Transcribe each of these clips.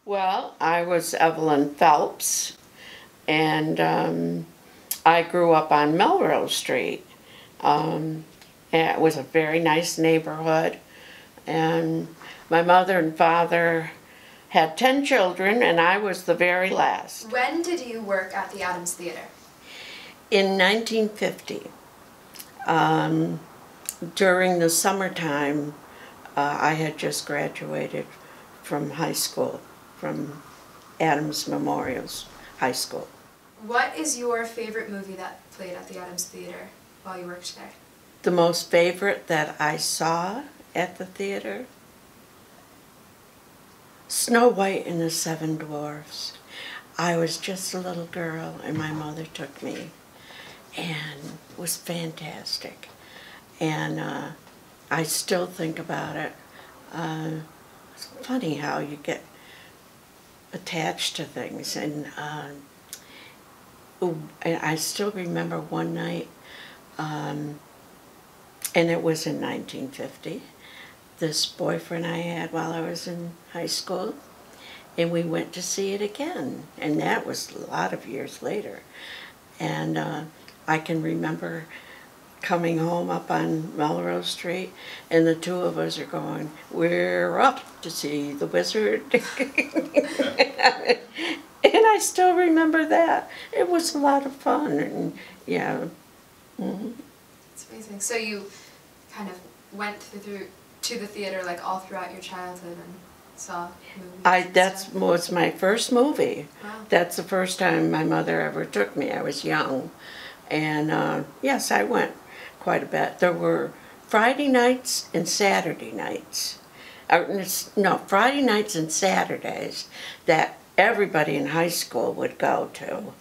Well, I was Evelyn Phelps, and I grew up on Melrose Street. And it was a very nice neighborhood, and my mother and father had 10 children, and I was the very last. When did you work at the Adams Theater? In 1950, during the summertime, I had just graduated from high school, from Adams Memorials High School. What is your favorite movie that played at the Adams Theater while you worked there? The most favorite that I saw at the theater? Snow White and the Seven Dwarfs. I was just a little girl and my mother took me, and it was fantastic. And I still think about it. It's funny how you get attached to things, and I still remember one night, and it was in 1950, this boyfriend I had while I was in high school, and we went to see it again, and that was a lot of years later. And I can remember coming home up on Melrose Street, and the two of us are going, "We're up to see the wizard." And I still remember that. It was a lot of fun, and yeah. Mm-hmm. It's amazing. So you kind of went through to the theater like all throughout your childhood and saw movies? That was my first movie. Wow. That's the first time my mother ever took me. I was young. And yes, I went quite a bit. There were Friday nights and Saturday nights. No, Friday nights and Saturdays that everybody in high school would go to.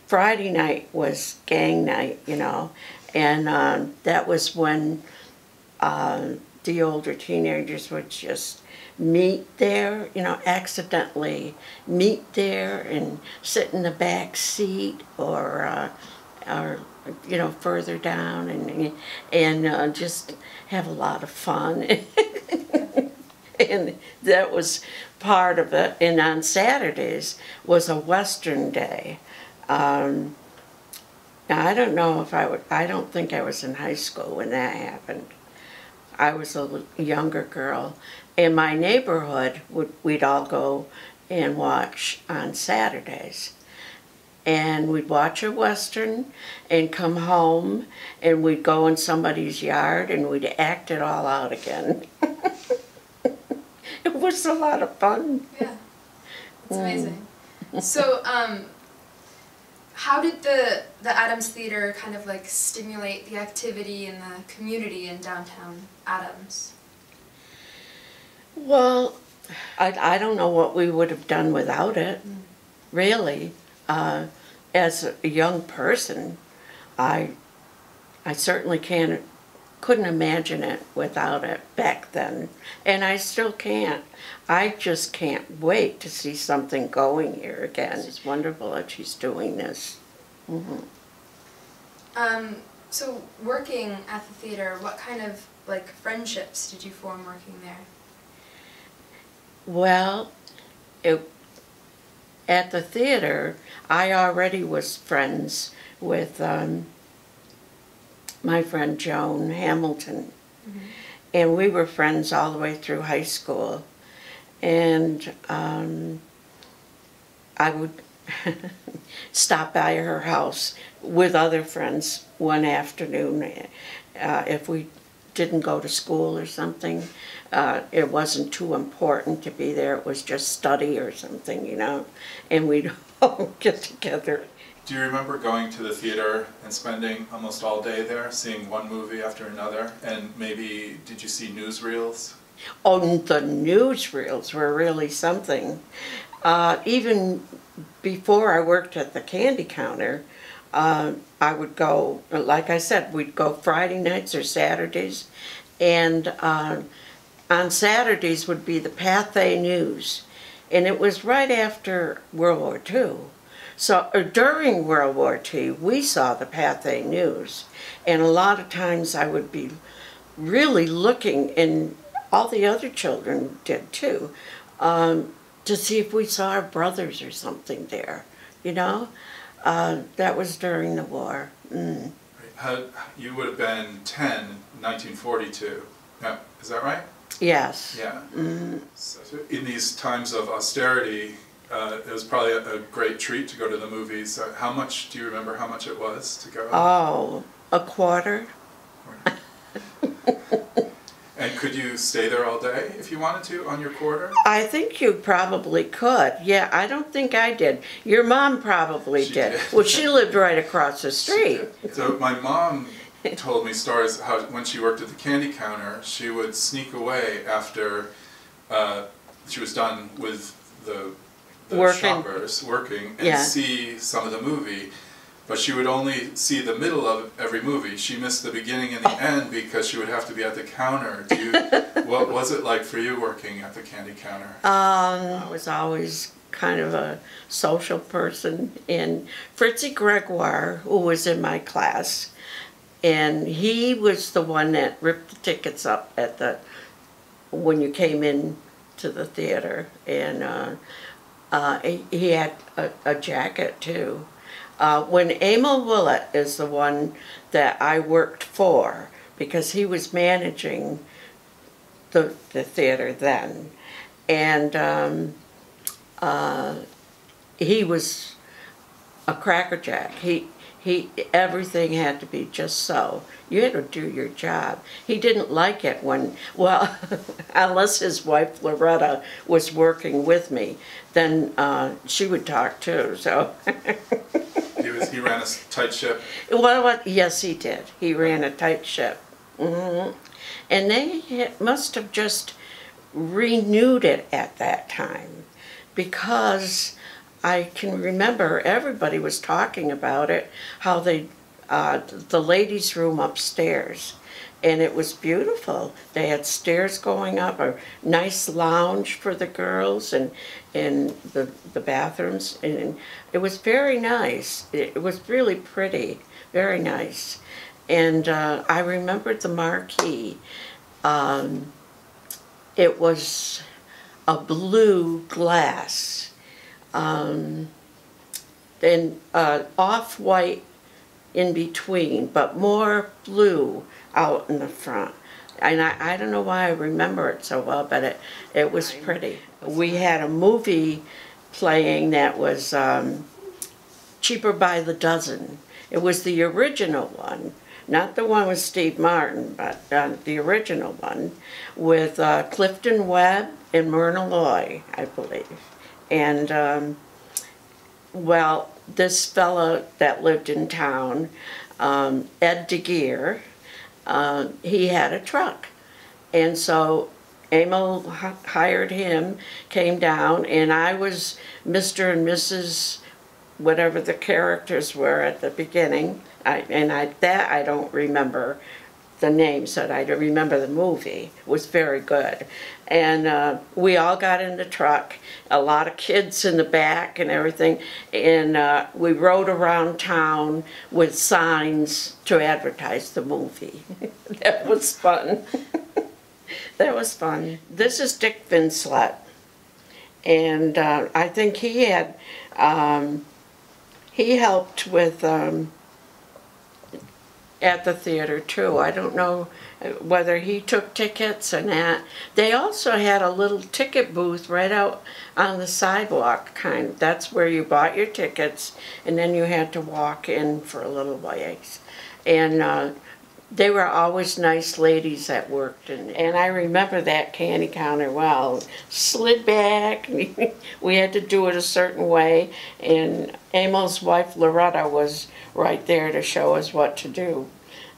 Friday night was gang night, you know, and that was when the older teenagers would just meet there, you know, accidentally meet there and sit in the back seat or you know, further down and just have a lot of fun. And that was part of it. And on Saturdays was a Western day. Now I don't know if I don't think I was in high school when that happened. I was a younger girl. In my neighborhood, we'd all go and watch on Saturdays. And we'd watch a Western and come home, and we'd go in somebody's yard and we'd act it all out again. It was a lot of fun. Yeah, it's amazing. So, how did the Adams Theater kind of like stimulate the activity in the community in downtown Adams? Well, I don't know what we would have done without it, really. As a young person, I certainly couldn't imagine it without it back then, and I still can't. I just can't wait to see something going here again. It's wonderful that she's doing this. Mm-hmm. So working at the theater, what kind of like friendships did you form working there? Well, at the theater, I already was friends with my friend Joan Hamilton. Mm-hmm. And we were friends all the way through high school. And I would stop by her house with other friends one afternoon. If we didn't go to school or something, it wasn't too important to be there. It was just study or something, you know, and we'd all get together. Do you remember going to the theater and spending almost all day there, seeing one movie after another? And maybe, did you see newsreels? Oh, the newsreels were really something. Even before I worked at the candy counter, I would go, like I said, we'd go Friday nights or Saturdays, and on Saturdays would be the Pathé News, and it was right after World War II. So during World War II, we saw the Pathé News, and a lot of times I would be really looking, and all the other children did too, to see if we saw our brothers or something there, you know? That was during the war. Mm. You would have been 10 in 1942. Yeah, is that right? Yes. Yeah. So in these times of austerity, it was probably a great treat to go to the movies. How much, do you remember how much it was to go? Oh, a quarter. And could you stay there all day if you wanted to on your quarter? I think you probably could. Yeah, I don't think I did. Your mom probably did. Well, she lived right across the street. So my mom told me stories how when she worked at the candy counter, she would sneak away after she was done with the shoppers working and see some of the movie. But she would only see the middle of every movie. She missed the beginning and the end because she would have to be at the counter. What was it like for you working at the candy counter? I was always kind of a social person. And Fritzy Gregoire, who was in my class, and he was the one that ripped the tickets up at when you came in to the theater. And he had a jacket too. When Emil Willett is the one that I worked for, because he was managing the theater then, and he was a crackerjack. Everything had to be just so. You had to do your job. He didn't like it when, well, unless his wife Loretta was working with me, then she would talk too, so. He ran a tight ship? Well, yes, he did. He ran a tight ship. Mm-hmm. And they must have just renewed it at that time, because I can remember everybody was talking about it, how the ladies' room upstairs, and it was beautiful. They had stairs going up, a nice lounge for the girls, and the bathrooms, and it was very nice. It was really pretty, very nice. And I remembered the marquee. It was a blue glass, and off-white in between, but more blue out in the front. And I don't know why I remember it so well, but it was pretty. We had a movie playing that was Cheaper by the Dozen. It was the original one, not the one with Steve Martin, but the original one with Clifton Webb and Myrna Loy, I believe. And, well, this fella that lived in town, Ed DeGear, he had a truck. And so Emil hired him, came down, and I was Mr. and Mrs. whatever the characters were at the beginning. I don't remember the names, but I remember the movie. It was very good. And we all got in the truck, a lot of kids in the back and everything, and we rode around town with signs to advertise the movie. That was fun. That was fun. This is Dick Vinslet, and I think he had, he helped with at the theater too. I don't know whether he took tickets and that. They also had a little ticket booth right out on the sidewalk, kind of. That's where you bought your tickets, and then you had to walk in for a little ways. And they were always nice ladies that worked, and I remember that candy counter well. Slid back, we had to do it a certain way, and Emil's wife Loretta was right there to show us what to do.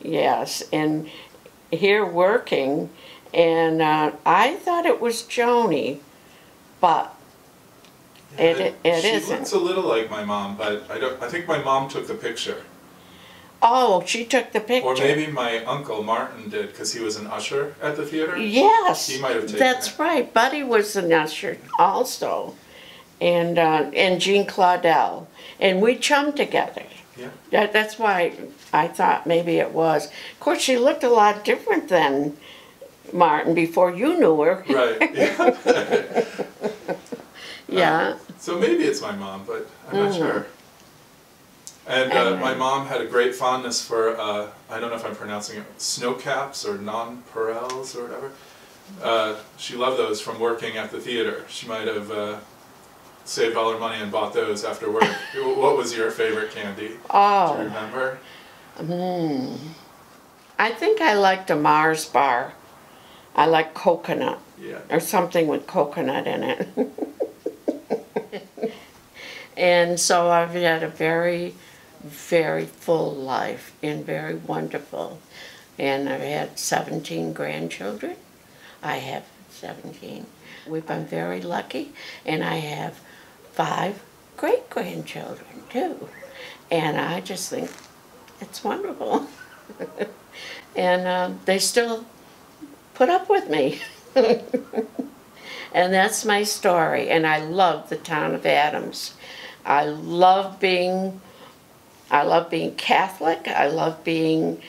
Yes, and here working, and I thought it was Joni, but it isn't. She looks a little like my mom, but I think my mom took the picture. Oh, she took the picture. Or maybe my uncle Martin did, because he was an usher at the theater. Yes, he might have taken that's right. Buddy was an usher also, and Jean Claudel, and we chummed together. Yeah. That's why I thought maybe it was. Of course, she looked a lot different than Martin before you knew her. Right. Yeah. Yeah. So maybe it's my mom, but I'm not sure. And my mom had a great fondness for, I don't know if I'm pronouncing it, snow caps or nonpareils or whatever. She loved those from working at the theater. She might have saved all her money and bought those after work. What was your favorite candy? Oh. Do you remember? I think I liked a Mars bar. I like coconut. Yeah. Or something with coconut in it. And so I've had a very, very full life and very wonderful. And I've had 17 grandchildren. I have 17. We've been very lucky, and I have 5 great-grandchildren too. And I just think it's wonderful. And they still put up with me. And that's my story, and I love the town of Adams. I love being Catholic. I love being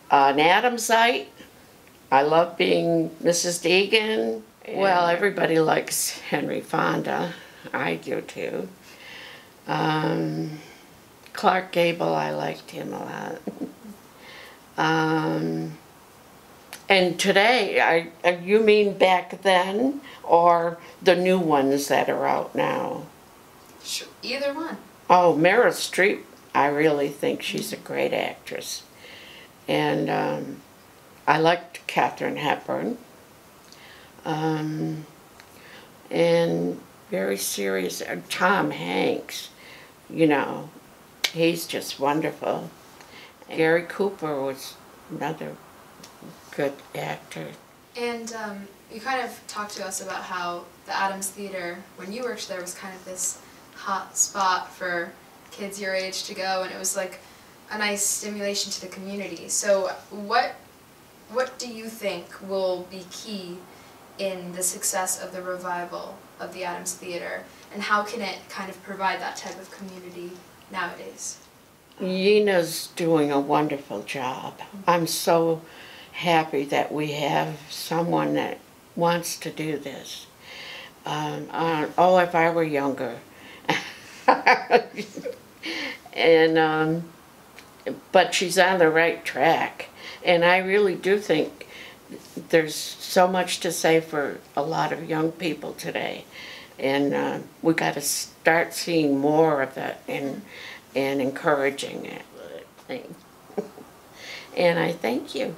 an Adamsite. I love being Mrs. Degen. Well, everybody likes Henry Fonda. I do too. Clark Gable, I liked him a lot. And today, you mean back then, or the new ones that are out now? Sure, either one. Oh, Meryl Streep, I really think she's a great actress. And I liked Katharine Hepburn. And very serious, Tom Hanks, you know, he's just wonderful. Gary Cooper was another good actor. And you kind of talked to us about how the Adams Theater, when you worked there, was kind of this hot spot for kids your age to go, and it was like a nice stimulation to the community. So what do you think will be key in the success of the revival of the Adams Theater, and how can it kind of provide that type of community nowadays? Yina's doing a wonderful job. I'm so happy that we have someone that wants to do this. Oh, if I were younger. And but she's on the right track, and I really do think there's so much to say for a lot of young people today, and we got to start seeing more of it and encouraging it. And I thank you.